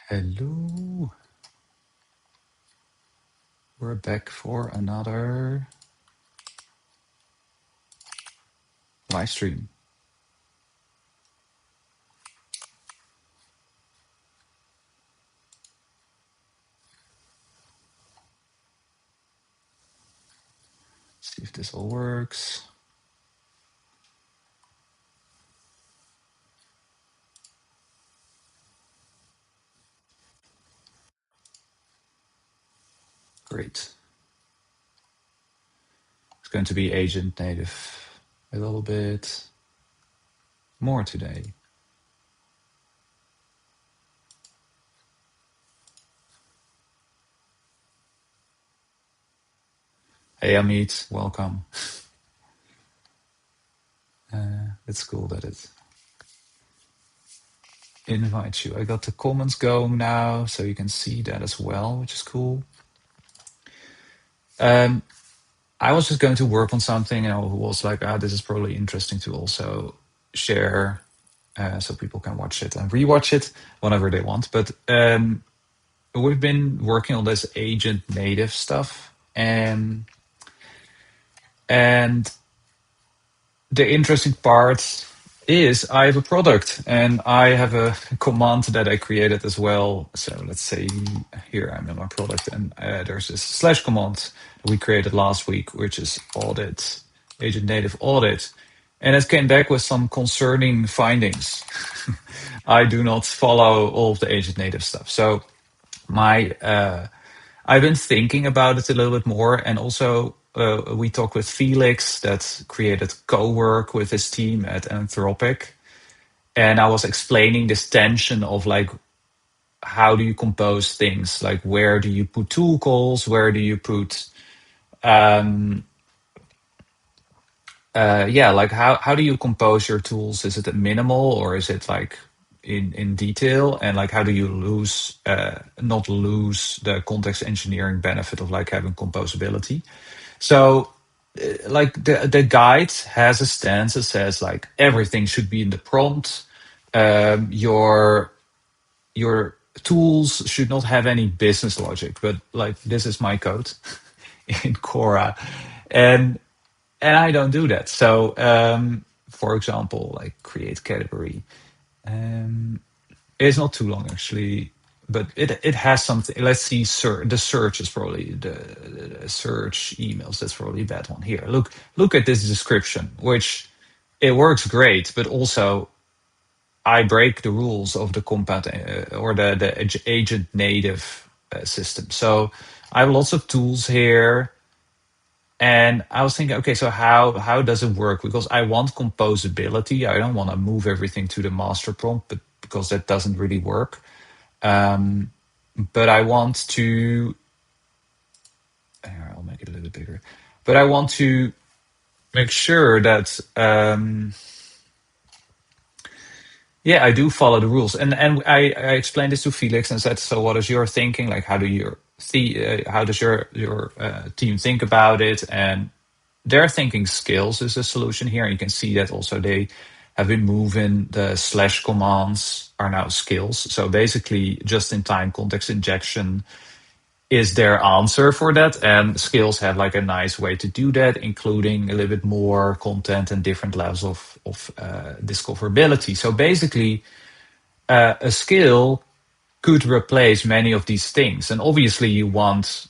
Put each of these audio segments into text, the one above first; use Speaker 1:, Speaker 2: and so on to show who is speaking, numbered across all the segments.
Speaker 1: Hello. We're back for another live stream. See if this all works. Great. It's going to be agent native a little bit more today. Hey Amit, welcome. It's cool that it invites you. I got the comments going now, so you can see that as well, which is cool. I was just going to work on something, and I was like, this is probably interesting to also share, so people can watch it and rewatch it whenever they want. But we've been working on this agent native stuff, and the interesting part is I have a product and I have a command that I created as well. So let's say here I'm in my product, and there's this slash command we created last week, which is audit, agent native audit. And it came back with some concerning findings. I do not follow all of the agent native stuff. So my I've been thinking about it a little bit more, and also we talked with Felix that created co-work with his team at Anthropic, and I was explaining this tension of like, how do you compose things? Like, where do you put tool calls? Where do you put, like how do you compose your tools? Is it a minimal or is it like in detail? And like, how do you not lose the context engineering benefit of like having composability? So like the guide has a stance that says like everything should be in the prompt. Your tools should not have any business logic, but like this is my code in Cora, and I don't do that. So for example, like create category. It's not too long actually, but it has something. Let's see, the search is probably the search emails. That's probably a bad one here. Look at this description, which it works great, but also I break the rules of the compound or the agent native system. So I have lots of tools here. And I was thinking, okay, so how does it work? Because I want composability. I don't want to move everything to the master prompt, but because that doesn't really work. But I want to, here, I'll make it a little bit bigger. But I want to make sure that, I do follow the rules. And I explained this to Felix and said, so what is your thinking? Like, how does your team think about it? And they're thinking skills is a solution here. And you can see that also they have been moving the slash commands are now skills. So basically, just-in-time context injection is their answer for that. And skills have like a nice way to do that, including a little bit more content and different levels of discoverability. So basically, a skill could replace many of these things. And obviously, you want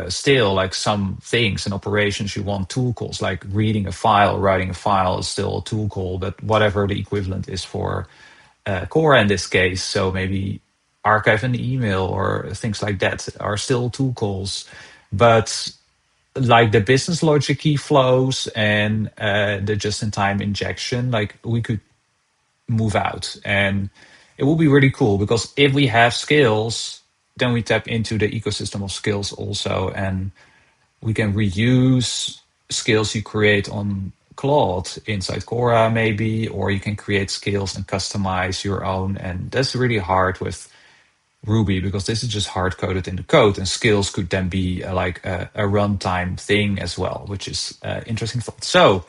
Speaker 1: still like some things and operations, you want tool calls, like reading a file, writing a file is still a tool call, but whatever the equivalent is for Cora in this case. So maybe archive an email or things like that are still tool calls. But like the business logic key flows and the just-in-time injection, like we could move out. And it will be really cool because if we have skills, then we tap into the ecosystem of skills also, and we can reuse skills you create on Claude inside Cora maybe, or you can create skills and customize your own. And that's really hard with Ruby because this is just hard coded in the code, and skills could then be like a runtime thing as well, which is interesting thought. So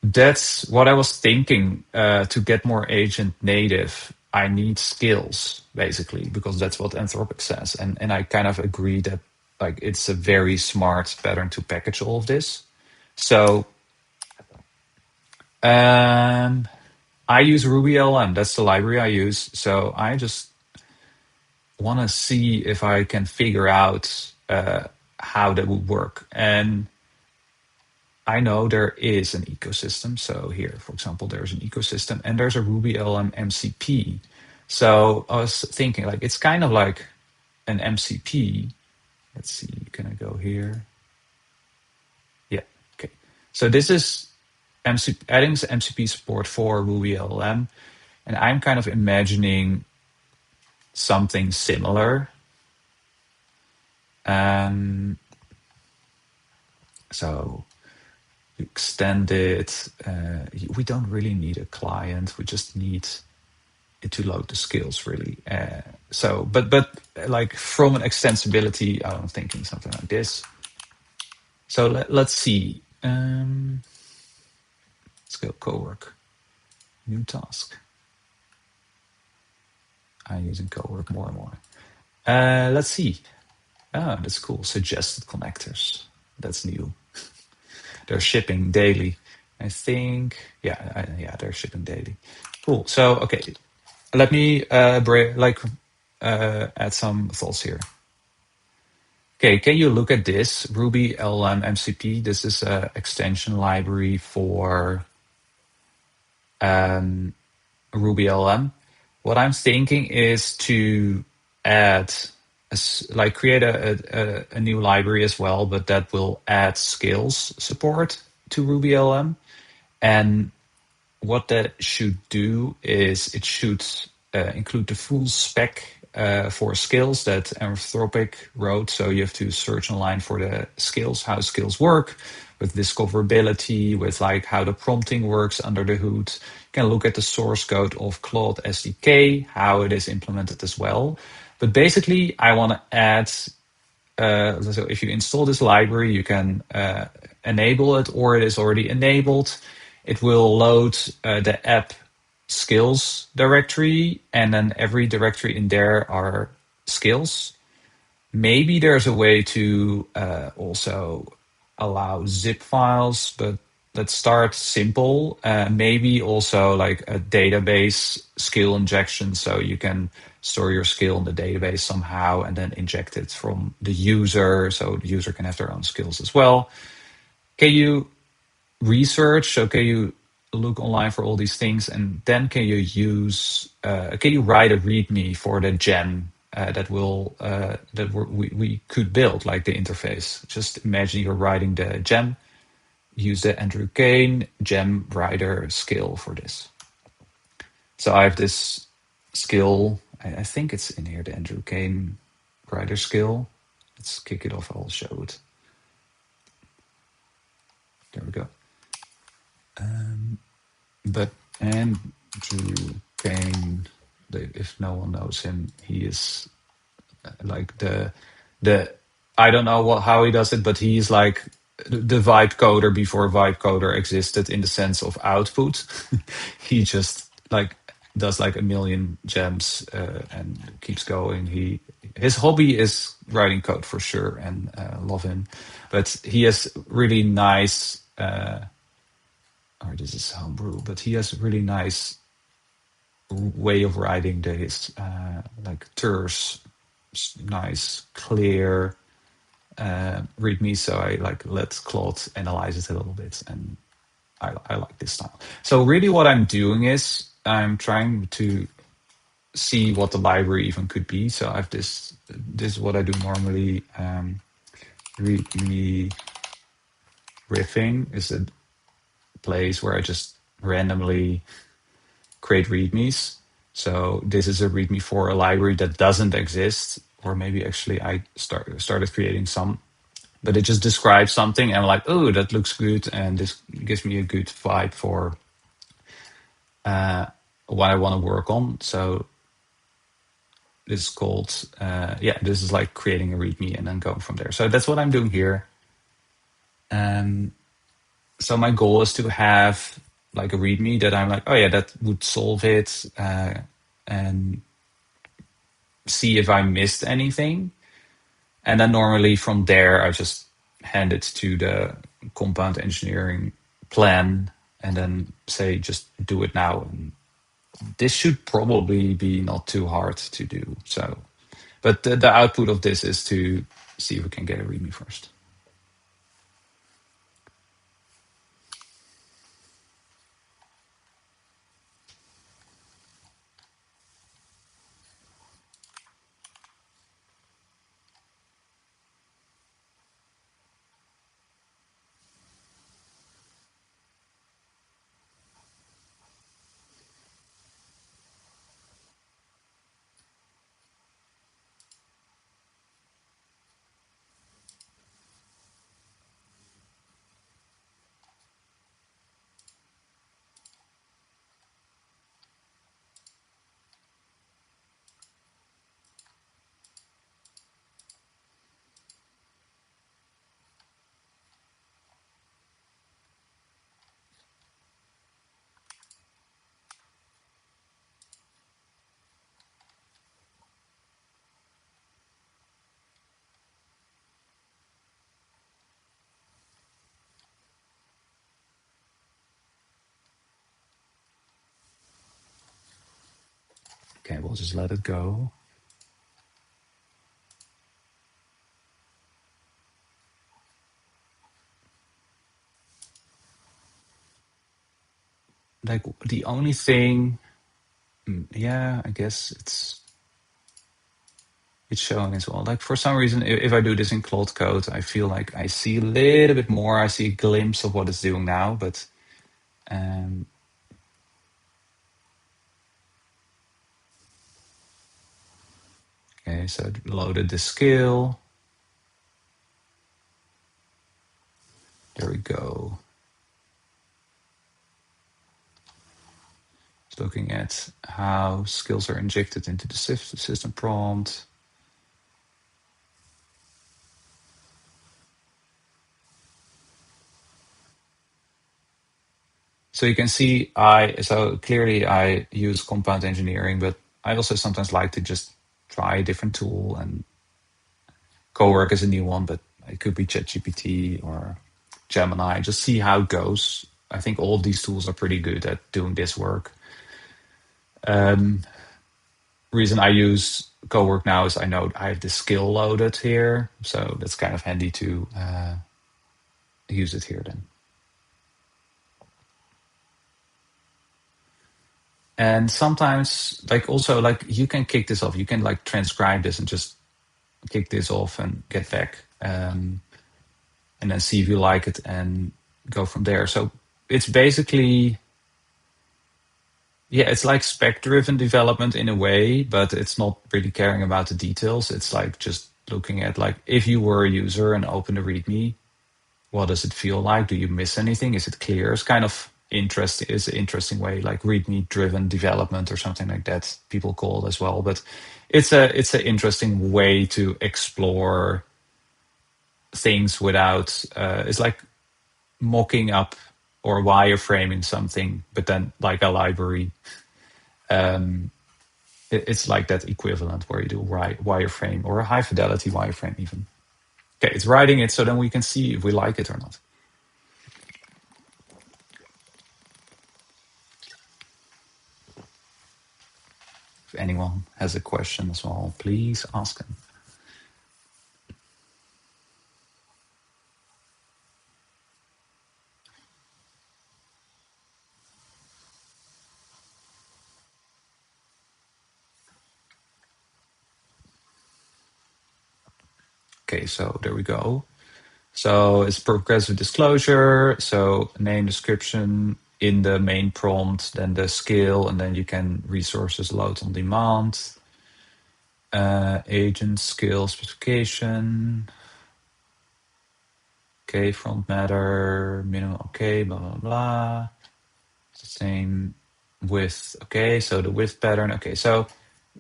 Speaker 1: that's what I was thinking to get more agent native. I need skills basically because that's what Anthropic says, and I kind of agree that like it's a very smart pattern to package all of this. So um, I use Ruby LM. That's the library I use. So I just want to see if I can figure out how that would work. And I know there is an ecosystem. So here, for example, there's an ecosystem and there's a Ruby LM MCP. So I was thinking like it's kind of like an MCP. Let's see, can I go here? Yeah, okay. So this is adding MCP support for Ruby LLM, and I'm kind of imagining something similar. So extend it. We don't really need a client. We just need it to load the skills, really. But like from an extensibility, I'm thinking something like this. So let's see. Let's go Cowork. New task. I'm using Cowork more and more. Let's see. Oh, that's cool. Suggested connectors. That's new. They're shipping daily. I think, yeah, they're shipping daily. Cool. So, okay, let me add some thoughts here. Okay, can you look at this Ruby LLM MCP? This is an extension library for Ruby LLM. What I'm thinking is to add, create a new library as well, but that will add skills support to Ruby LLM. And what that should do is it should include the full spec for skills that Anthropic wrote. So you have to search online for the skills, how skills work, with discoverability, with like how the prompting works under the hood. You can look at the source code of Claude SDK, how it is implemented as well. But basically, I want to add so if you install this library, you can enable it, or it is already enabled. It will load the app skills directory, and then every directory in there are skills. Maybe there's a way to also allow zip files, but let's start simple. Maybe also like a database skill injection, so you can store your skill in the database somehow and then inject it from the user, so the user can have their own skills as well. Can you research? So can you look online for all these things, and then can you use? Can you write a README for the gem that we could build, like the interface? Just imagine you're writing the gem. Use the Andrew Kane gem writer skill for this. So I have this skill. I think it's in here, the Andrew Kane writer skill. Let's kick it off. I'll show it. There we go. But Andrew Kane, if no one knows him, he is like the I don't know how he does it, but he's like the vibe coder before vibe coder existed in the sense of output. He just like does like a million gems and keeps going. His hobby is writing code for sure, and love him. But he has really nice. Or this is homebrew, but he has a really nice way of writing his like terse, nice, clear readme. So I like let Claude analyze it a little bit, and I like this style. So really, what I'm doing is I'm trying to see what the library even could be. So I have this. This is what I do normally. README riffing is a place where I just randomly create readmes. So this is a readme for a library that doesn't exist, or maybe actually I started creating some, but it just describes something and I'm like, oh, that looks good, and this gives me a good vibe for what I want to work on. So this is called, this is like creating a readme and then going from there. So that's what I'm doing here. So my goal is to have like a readme that I'm like, oh yeah, that would solve it. and see if I missed anything. And then normally from there, I just hand it to the compound engineering plan and then say, just do it now. And this should probably be not too hard to do. So, but the output of this is to see if we can get a README first. Okay, we'll just let it go. Like the only thing, yeah, I guess it's showing as well. Like for some reason, if I do this in Claude Code, I feel like I see a little bit more. I see a glimpse of what it's doing now, but um, okay, so it loaded the scale. There we go. It's looking at how skills are injected into the system prompt. So you can see so clearly I use compound engineering, but I also sometimes like to just try a different tool, and Cowork is a new one, but it could be ChatGPT or Gemini. Just see how it goes. I think all of these tools are pretty good at doing this work. Reason I use Cowork now is I know I have the skill loaded here, so that's kind of handy to use it here then. And sometimes, like also, like you can kick this off. You can like transcribe this and just kick this off and get back, and then see if you like it and go from there. So it's basically, yeah, it's like spec-driven development in a way, but it's not really caring about the details. It's like just looking at like if you were a user and open the README, what does it feel like? Do you miss anything? Is it clear? It's kind of interesting. It's an interesting way, like README-driven development or something like that. People call it as well, but it's an interesting way to explore things without. It's like mocking up or wireframing something, but then like a library. It's like that equivalent where you do wireframe or a high fidelity wireframe even. Okay, it's writing it so then we can see if we like it or not. If anyone has a question as well, please ask them. Okay, so there we go. So it's progressive disclosure. So name, description in the main prompt, then the skill, and then you can resources load on demand. Agent skill specification. Okay, front matter, minimum, okay, blah, blah, blah. Same width, okay, so the width pattern, okay. So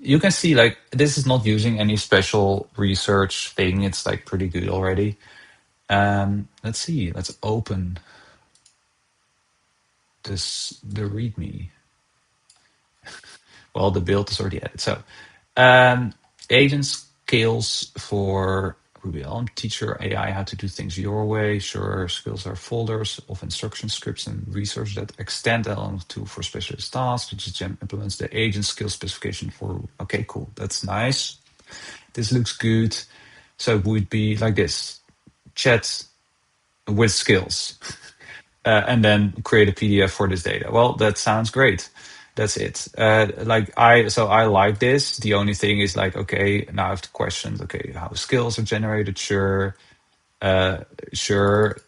Speaker 1: you can see like this is not using any special research thing. It's like pretty good already. Let's see, let's open the README. Well, the build is already added. So agent skills for Ruby on teach your AI how to do things your way. Sure, skills are folders of instruction scripts and resources that extend element to for specialist tasks, which implements the agent skill specification for. Okay, cool. That's nice. This looks good. So it would be like this: chat with skills, and then create a PDF for this data. Well, that sounds great. That's it. I like this. The only thing is like, okay, now I have to question, okay, how skills are generated. Sure, sure,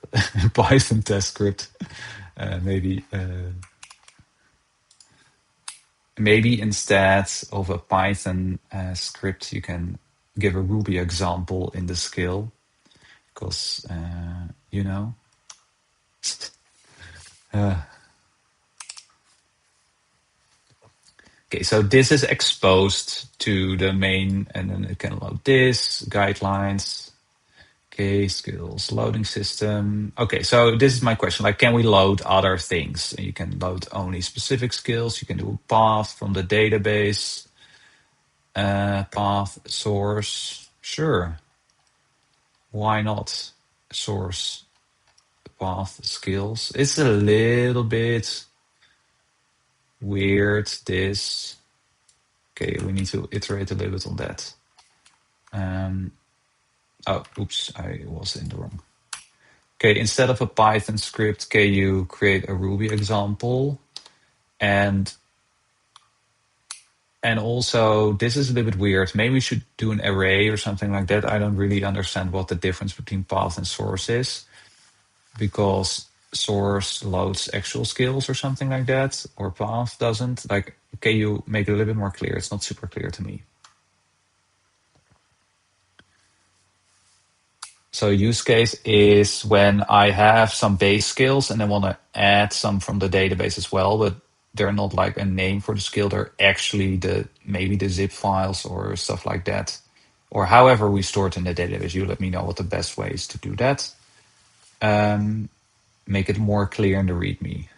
Speaker 1: Python test script. Maybe instead of a Python script, you can give a Ruby example in the skill, because you know. Okay, so this is exposed to the main, and then it can load this, guidelines, okay, skills, loading system. Okay, so this is my question, like, can we load other things? You can load only specific skills, you can do a path from the database, path, source, sure. Why not? Source, path, skills. It's a little bit weird, this. Okay, we need to iterate a little bit on that. Oh, oops, I was in the wrong. Okay, instead of a Python script, can you create a Ruby example? And also, this is a little bit weird. Maybe we should do an array or something like that. I don't really understand what the difference between path and source is, because source loads actual skills or something like that, or path doesn't. Like, can you make it a little bit more clear? It's not super clear to me. So use case is when I have some base skills and I want to add some from the database as well, but they're not like a name for the skill. They're actually maybe the zip files or stuff like that, or however we store it in the database. You let me know what the best way is to do that. Make it more clear in the README.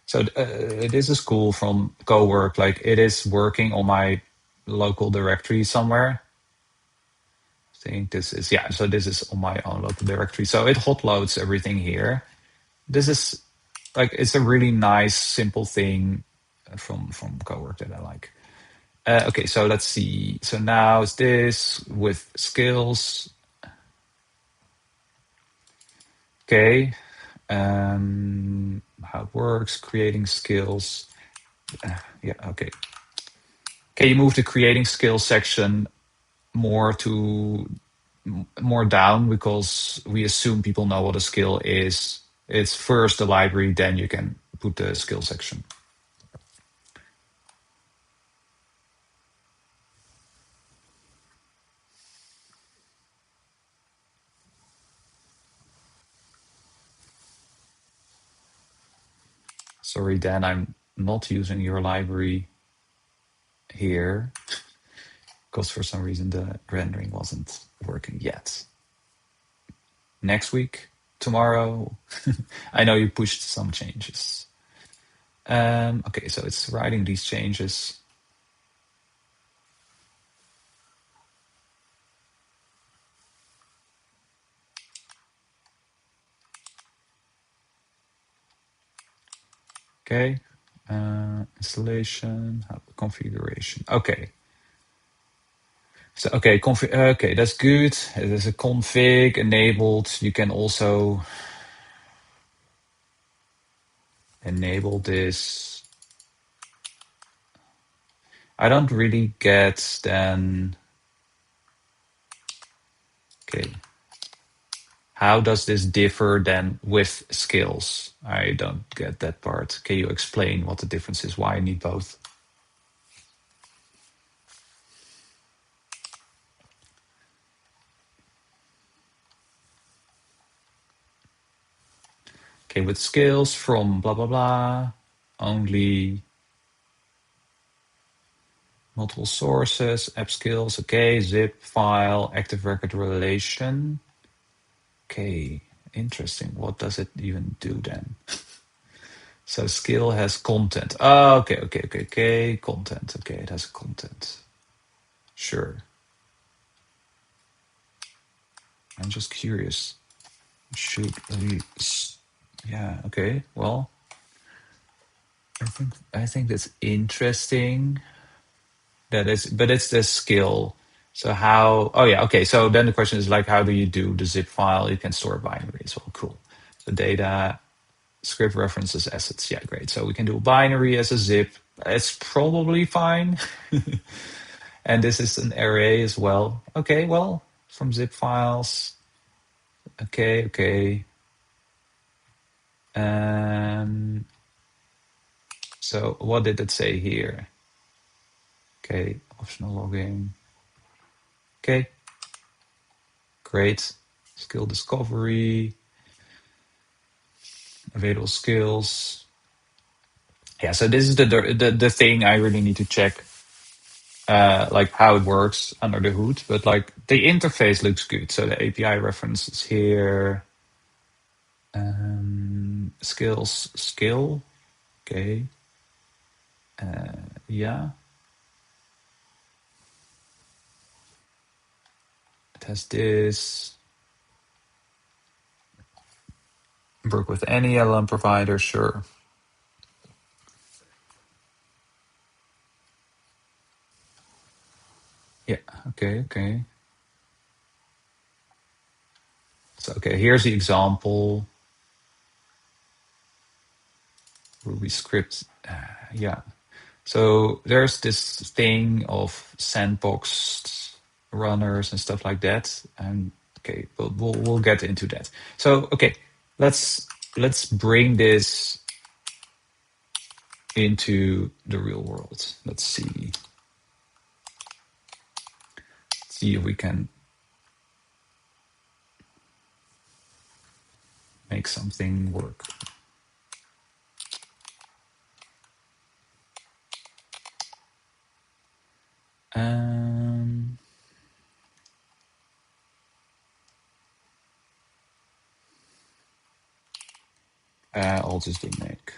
Speaker 1: So this is cool from Cowork. Like, it is working on my local directory somewhere. I think this is, yeah, so this is on my own local directory. So it hot loads everything here. This is like, it's a really nice, simple thing from Cowork that I like. Okay, so let's see. So now it's this with skills. Okay. How it works, creating skills. Yeah, okay. Can you move the creating skills section more down, because we assume people know what a skill is. It's first the library, then you can put the skill section. Sorry, Dan, I'm not using your library here because for some reason the rendering wasn't working yet. Next week, tomorrow, I know you pushed some changes. Okay, so it's writing these changes. Okay, installation, configuration. Okay. So okay, okay, that's good. There's a config enabled. You can also enable this. I don't really get then. Okay, how does this differ then with skills? I don't get that part. Can you explain what the difference is? Why I need both? Okay, with skills from blah blah blah only. Multiple sources, app skills, okay, zip file, active record relation. Okay, interesting. What does it even do then? So skill has content. Oh, okay. Content. Okay, it has content. Sure. I'm just curious. Should we? Yeah. Okay. Well, I think that's interesting. That is, but it's the skill. So how? Oh yeah. Okay. So then the question is like, how do you do the zip file? You can store binary as well. Cool. So data, script references, assets. Yeah, great. So we can do a binary as a zip. It's probably fine. And this is an array as well. Okay. Well, from zip files. Okay. So what did it say here? Okay, optional logging. Okay, great. Skill discovery, available skills. Yeah, so this is the thing I really need to check, like how it works under the hood. But like the interface looks good. So the API reference is here. Skills, skill. Okay. Yeah, it has this. Work with any LLM provider, sure. Yeah, okay. So, okay, here's the example. Ruby script. Yeah. So there's this thing of sandboxed runners and stuff like that. And okay, we'll get into that. So okay, let's bring this into the real world. Let's see if we can make something work. Um, I'll just do make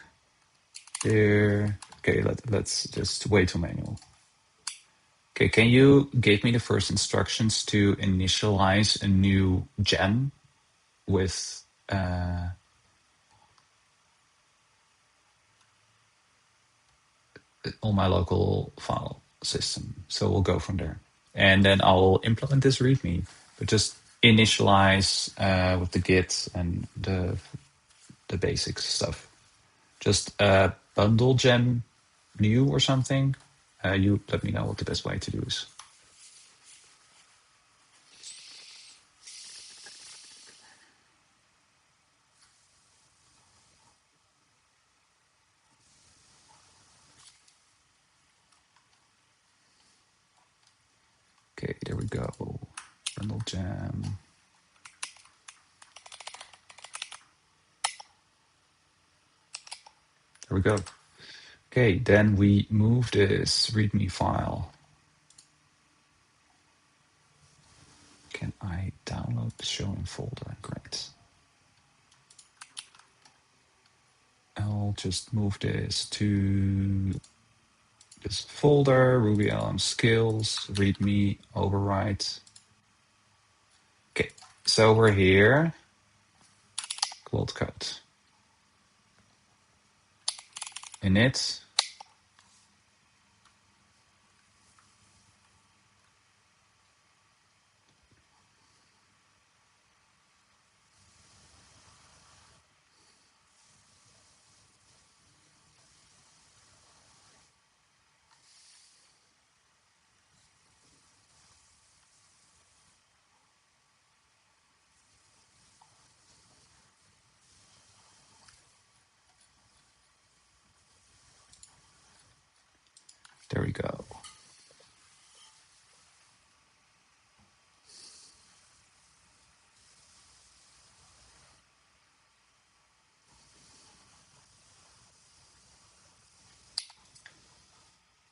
Speaker 1: there. Okay, let's just wait to manual. Okay, can you give me the first instructions to initialize a new gem with on my local file system? So we'll go from there. And then I'll implement this README, but just initialize with the Git and the basic stuff. Just bundle gem new or something. You let me know what the best way to do is. Okay, there we go. Bundle gem. There we go. Okay, then we move this README file. Can I download the show in folder? Great. I'll just move this to this folder, Ruby LM skills, README, overwrite. Okay, so we're here. Quote code. Init.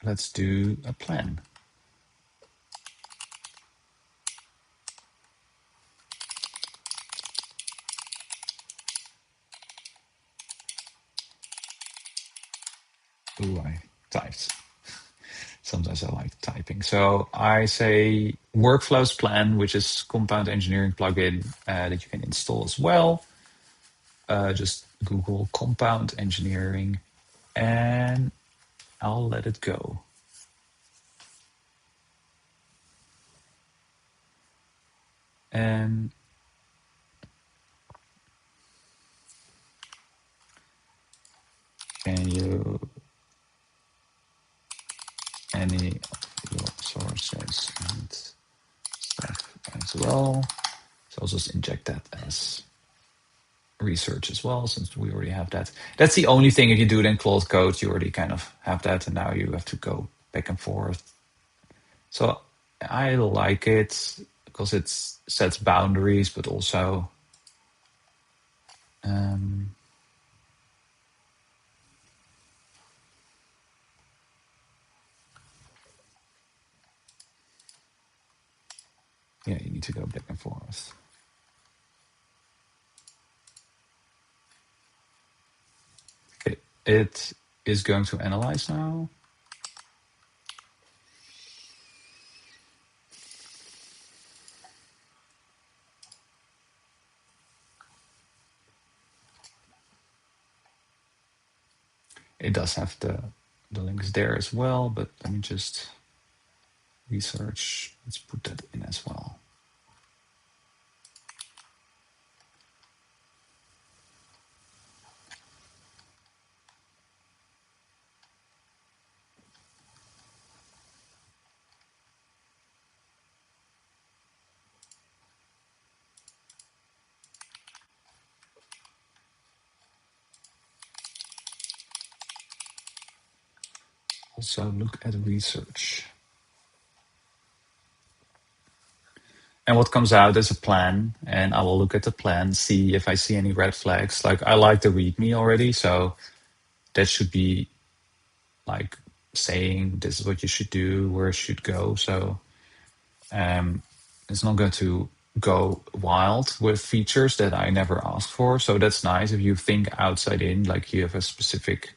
Speaker 1: let's do a plan. Ooh, I typed. Sometimes I like typing. So I say workflows plan, which is compound engineering plugin that you can install as well. Just Google compound engineering and I'll let it go. And can you any of your sources and stuff as well? So I'll just inject that as research as well, since we already have that. That's the only thing. If you do it in Claude Code, you already kind of have that, and now you have to go back and forth. So I like it because it sets boundaries, but also yeah, you need to go back and forth. Okay, it is going to analyze now. It does have the links there as well, but let me just research. Let's put that in as well. Also look at research. And what comes out is a plan, and I will look at the plan, see if I see any red flags. Like I like the README already, so that should be like saying this is what you should do, where it should go. So it's not going to go wild with features that I never asked for. So that's nice if you think outside in, like you have a specific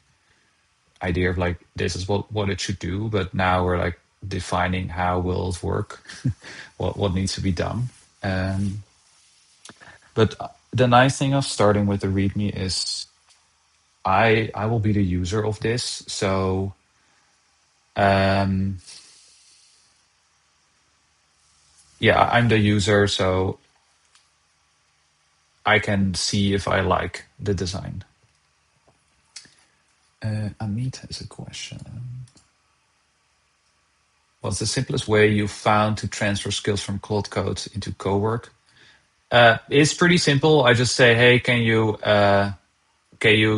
Speaker 1: idea of like this is what it should do, but now we're like defining how will it work, what needs to be done. But the nice thing of starting with the README is I will be the user of this, so um, yeah, I'm the user, so I can see if I like the design. Amit has a question. What's the simplest way you found to transfer skills from Claude Code into Cowork? It's pretty simple. I just say, hey, can you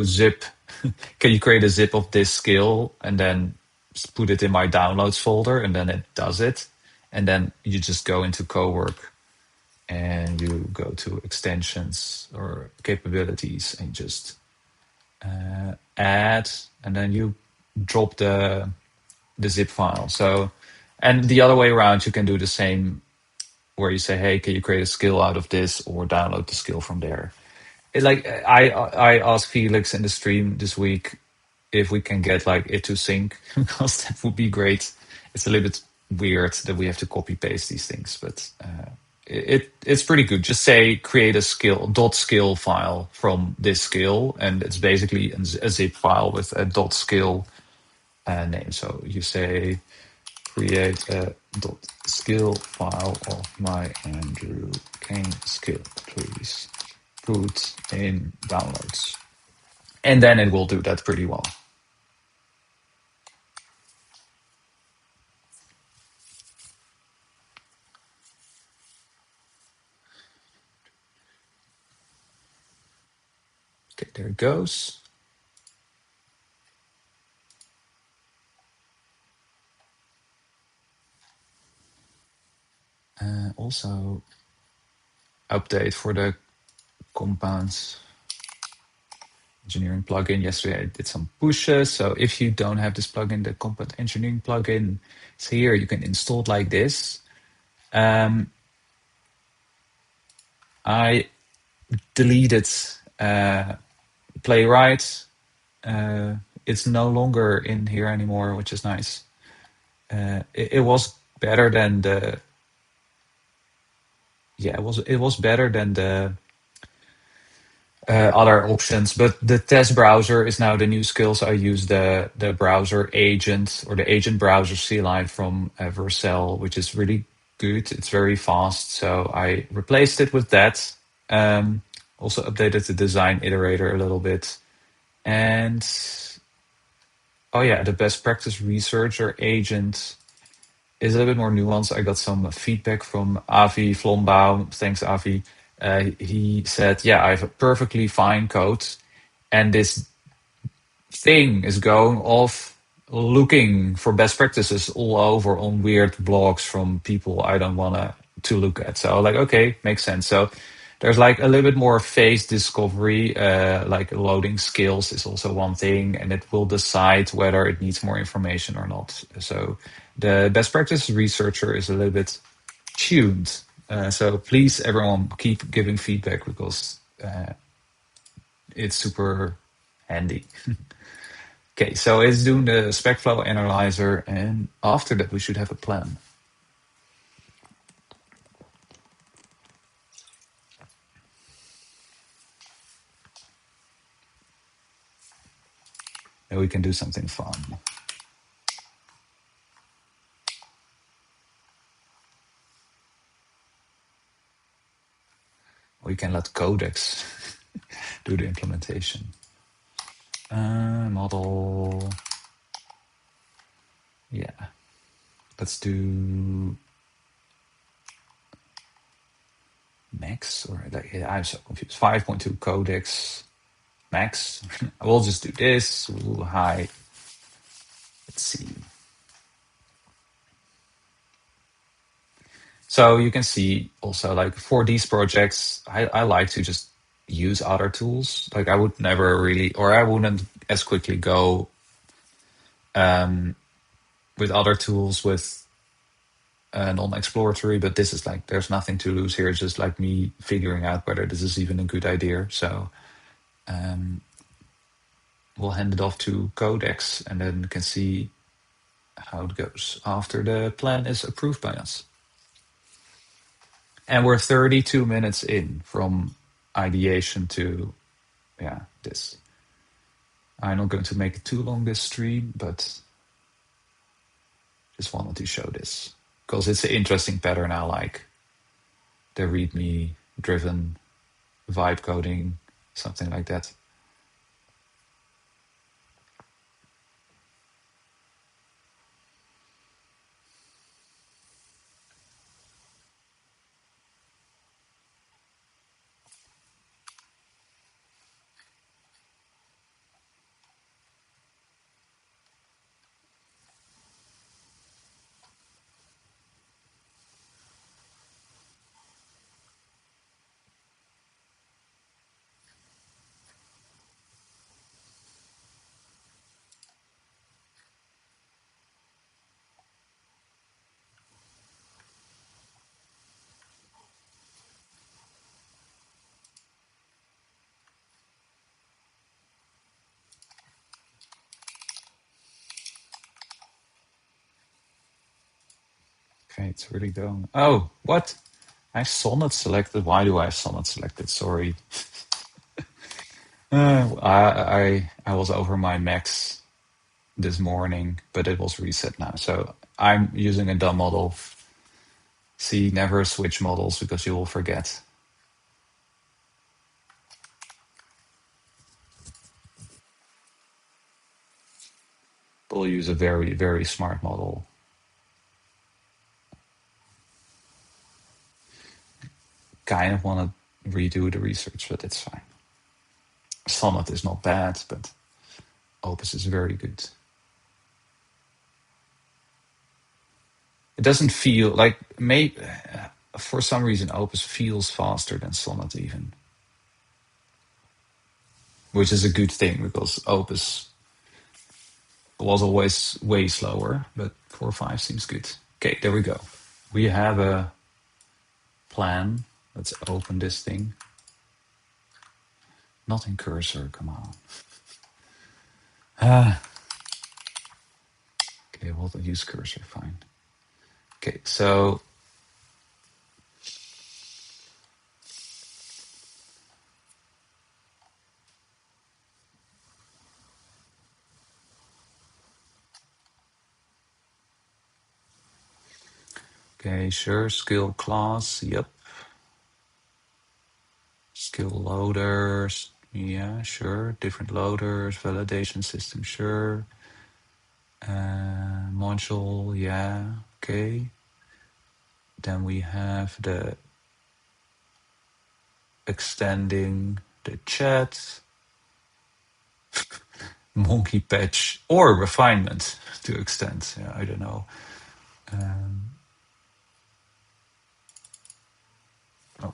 Speaker 1: zip, can you create a zip of this skill and then put it in my downloads folder, and then it does it. And then you just go into Cowork and you go to extensions or capabilities and just add, and then you drop the zip file. So, and the other way around, you can do the same where you say, hey, can you create a skill out of this or download the skill from there? Like I asked Felix in the stream this week if we can get like it to sync because that would be great. It's a little bit weird that we have to copy paste these things, but it's pretty good. Just say create a skill dot skill file from this skill, and it's basically a zip file with a dot skill name. So you say create a dot skill file of my Andrew Kane skill, please put in downloads, and then it will do that pretty well. Okay, there it goes. Also, update for the compounds engineering plugin. Yesterday I did some pushes. So if you don't have this plugin, the Compat engineering plugin is here. You can install it like this. I deleted Playwright. It's no longer in here anymore, which is nice. It was better than the it was better than the other options, but the test browser is now the new skill. So I use the browser agent or the agent browser CLI from Vercel, which is really good. It's very fast. So I replaced it with that. Also updated the design iterator a little bit. And oh yeah, the best practice researcher agent is a little bit more nuanced. I got some feedback from Avi Flombaum. Thanks, Avi. He said, yeah, I have a perfectly fine code, and this thing is going off looking for best practices all over on weird blogs from people I don't want to look at. So like, okay, makes sense. So there's like a little bit more phase discovery, like loading skills is also one thing, and it will decide whether it needs more information or not. So the best practice researcher is a little bit tuned. So please, everyone, keep giving feedback because it's super handy. Okay, so it's doing the spec flow analyzer, and after that we should have a plan. And we can do something fun. We can let Codex do the implementation. Model. Yeah. Let's do max or like, yeah, I'm so confused. 5.2 Codex max. We'll just do this. Ooh, hi. Let's see. So you can see also like for these projects, I like to just use other tools. Like I would never really, or I wouldn't as quickly go with other tools with non-exploratory, but this is like, there's nothing to lose here. It's just like me figuring out whether this is even a good idea. So we'll hand it off to Codex and then can see how it goes after the plan is approved by us. And we're 32 minutes in from ideation to, yeah, this. I'm not going to make it too long, this stream, but just wanted to show this because it's an interesting pattern I like. The README driven vibe coding, something like that. Okay, it's really going. Oh, what? I have Sonnet selected. Why do I have Sonnet selected? Sorry. I was over my max this morning, but it was reset now. So I'm using a dumb model. See, never switch models because you will forget. We'll use a very, very smart model. Kind of want to redo the research, but it's fine. Sonnet is not bad, but Opus is very good. It doesn't feel like for some reason Opus feels faster than Sonnet even. which is a good thing because Opus was always way slower, but 4.5 seems good. Okay, there we go. We have a plan. Let's open this thing. Not in cursor, come on. Okay, we'll use cursor, fine. Okay, so okay, sure, skill class, yep. Skill loaders, yeah, sure. Different loaders, validation system, sure. Module, yeah, okay. Then we have the extending the chat, monkey patch, or refinement to extend. Yeah, I don't know. Oh,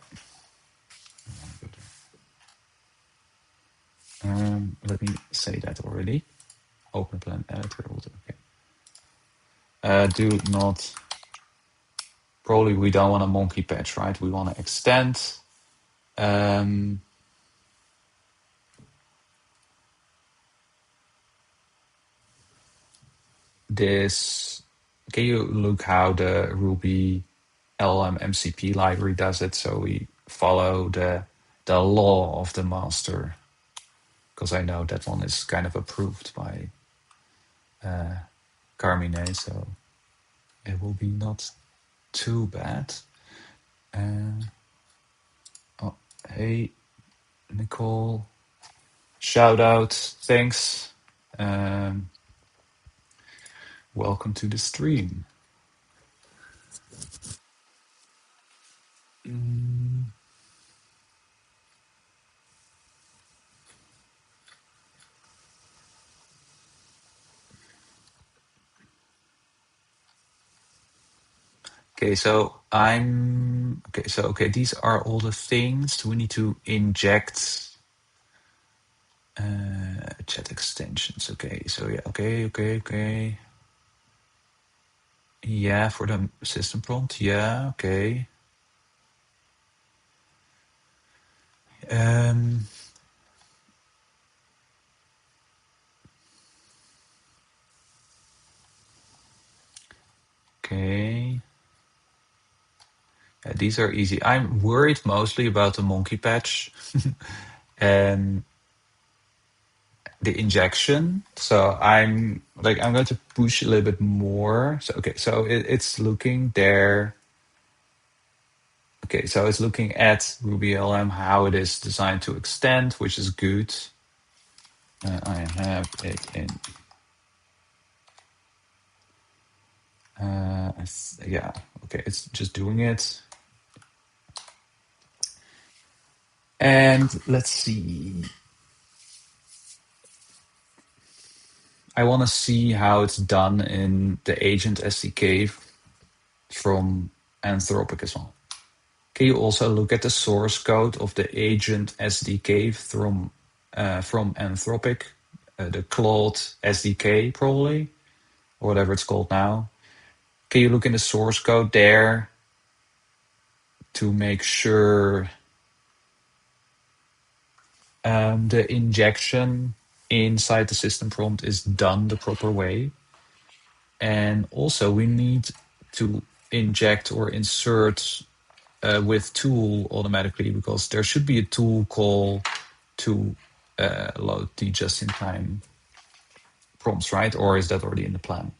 Speaker 1: let me say that already. Open plan editor. Okay. Do not. Probably we don't want a monkey patch, right? We want to extend. This. Can you look how the Ruby LM MCP library does it? So we follow the law of the master, because I know that one is kind of approved by Carmine, so it will be not too bad. Oh, hey, Nicole, shout out, thanks. Welcome to the stream. Okay, so okay, these are all the things we need to inject. Chat extensions. Okay, so yeah, okay. Yeah, for the system prompt. Yeah, okay. Okay. Yeah, these are easy. I'm worried mostly about the monkey patch and the injection. So I'm going to push a little bit more. So okay, so it's looking there. Okay, so it's looking at Ruby LM, how it is designed to extend, which is good. I have it in. Yeah, okay, it's just doing it. And let's see. I want to see how it's done in the agent SDK from Anthropic as well. Can you also look at the source code of the agent SDK from Anthropic, the Claude SDK probably, or whatever it's called now? Can you look in the source code there to make sure the injection inside the system prompt is done the proper way? And also we need to inject or insert with tool automatically, because there should be a tool call to load the just-in-time prompts, right? Or is that already in the plan?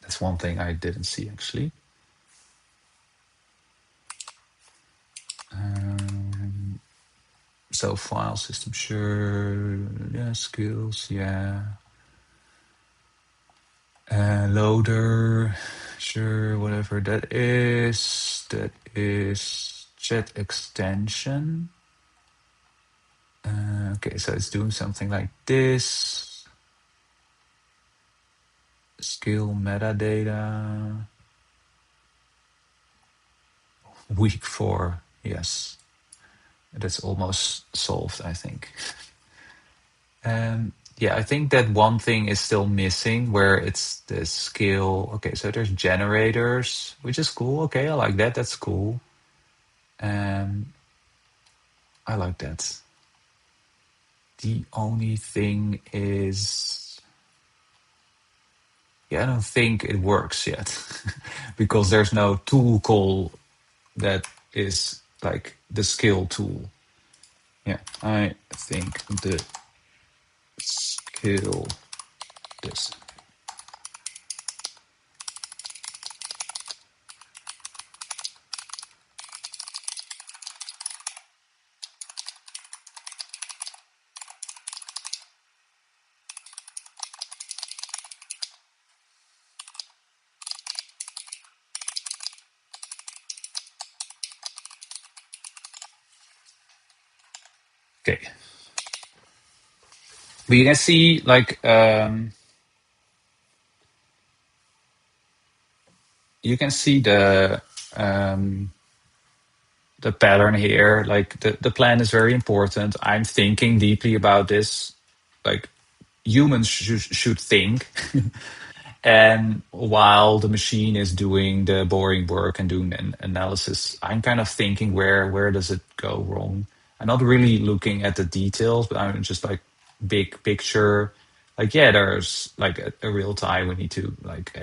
Speaker 1: That's one thing I didn't see actually. So file system, sure. Yeah, skills, yeah. Loader, sure, whatever that is. That is chat extension. Okay, so it's doing something like this. Skill metadata. Week 4, yes. That's almost solved, I think. Yeah, I think that one thing is still missing where it's the skill. Okay, so there's generators, which is cool. Okay, I like that. That's cool. Um, I like that. The only thing is, yeah, I don't think it works yet because there's no tool call that is like the skill tool. Yeah, I think the skill this. Okay, but you can see like you can see the pattern here. Like the plan is very important. I'm thinking deeply about this. Like humans should think. And while the machine is doing the boring work and doing an analysis, I'm kind of thinking where does it go wrong? I'm not really looking at the details, but I'm just like big picture. Like yeah, there's like a real time we need to like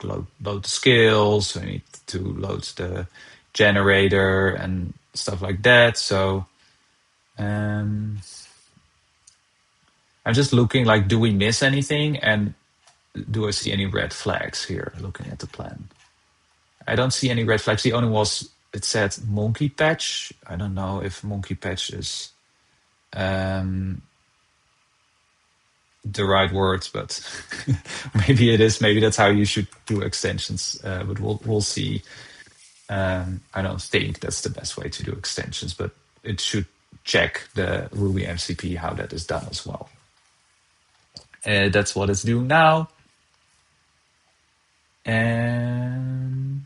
Speaker 1: load the skills. We need to load the generator and stuff like that. So um, I'm just looking like, do we miss anything? And do I see any red flags here looking at the plan? I don't see any red flags. The only was it said monkey patch. I don't know if monkey patch is um, the right word, but maybe it is. Maybe that's how you should do extensions. But we'll see. I don't think that's the best way to do extensions, but it should check the Ruby MCP how that is done as well. That's what it's doing now. And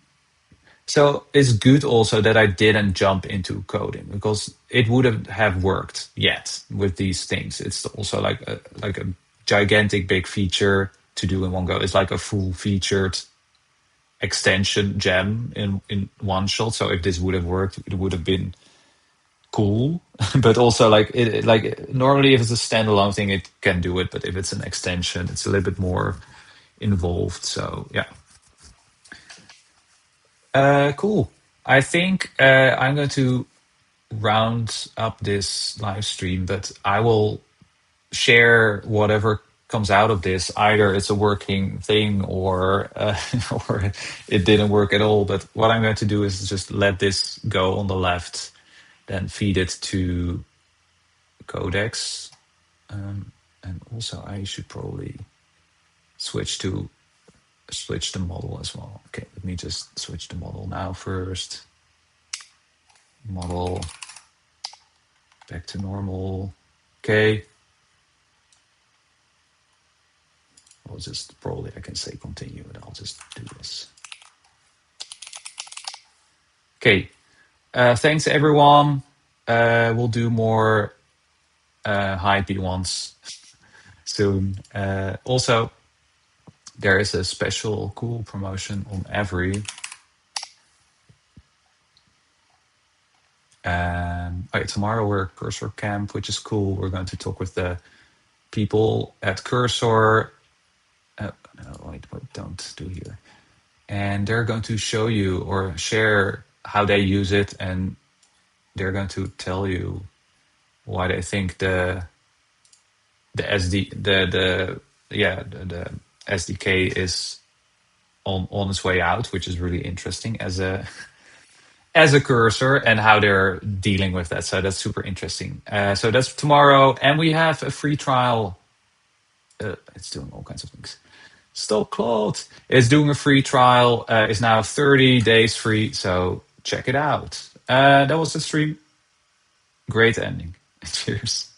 Speaker 1: so it's good also that I didn't jump into coding because it wouldn't have worked yet with these things. It's also like a gigantic big feature to do in one go. It's like a full featured extension gem in one shot. So if this would have worked, it would have been cool. But also like normally if it's a standalone thing, it can do it. But if it's an extension, it's a little bit more involved. So yeah. Cool. I think I'm going to round up this live stream, but I will share whatever comes out of this. Either it's a working thing or or it didn't work at all. But what I'm going to do is just let this go on the left, then feed it to Codex, and also I should probably switch to switch the model as well. Okay, let me just switch the model now first. Model back to normal. Okay. I'll just probably I can say continue, and I'll just do this. Okay. Thanks everyone. We'll do more hypey ones soon. Also, there is a special cool promotion on Every. Tomorrow we're at Cursor Camp, which is cool. We're going to talk with the people at Cursor. No, wait, don't do here. And they're going to show you or share how they use it, and they're going to tell you why they think the SD the SDK is on its way out, which is really interesting as a cursor and how they're dealing with that. So that's super interesting. So that's tomorrow, and we have a free trial. It's doing all kinds of things. Stop Claude. It's doing a free trial. It's now 30 days free, so check it out. That was the stream. Great ending. Cheers.